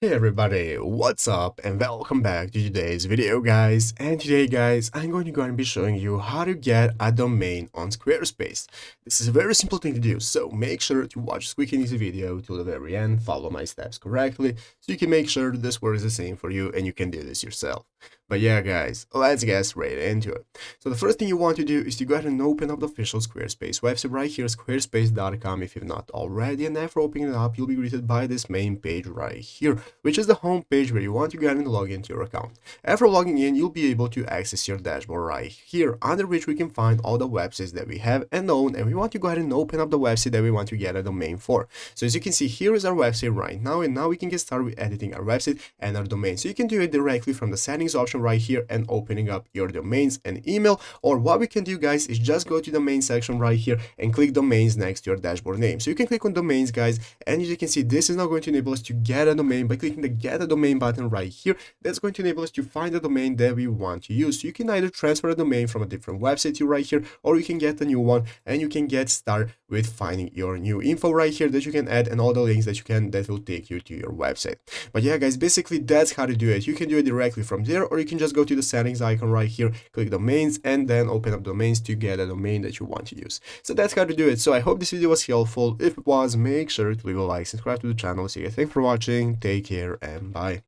Hey everybody, what's up and welcome back to today's video guys. And today guys, I'm going to be showing you how to get a domain on Squarespace. This is a very simple thing to do, so make sure to watch this quick and easy video till the very end, follow my steps correctly, so you can make sure that this works the same for you and you can do this yourself. But yeah guys, let's get straight into it. So the first thing you want to do is to go ahead and open up the official Squarespace website right here, squarespace.com if you've not already, and after opening it up, you'll be greeted by this main page right here, which is the home page where you want to go ahead and log into your account. After logging in, you'll be able to access your dashboard right here, under which we can find all the websites that we have and own, and we want to go ahead and open up the website that we want to get a domain for. So as you can see, here is our website right now, and now we can get started with editing our website and our domain. So you can do it directly from the settings option right here and opening up your domains and email, or what we can do guys is just go to the main section right here and click domains next to your dashboard name. So you can click on domains guys, and as you can see, this is now going to enable us to get a domain by clicking the get a domain button right here. That's going to enable us to find the domain that we want to use. So you can either transfer a domain from a different website to right here, or you can get a new one and you can get started with finding your new info right here that you can add, and all the links that will take you to your website. But yeah guys, basically that's how to do it. You can do it directly from there, or you can just go to the settings icon right here, click domains, and then open up domains to get a domain that you want to use. So that's how to do it. So I hope this video was helpful. If it was, make sure to leave a like, subscribe to the channel. So yeah, thanks for watching, take care, and bye.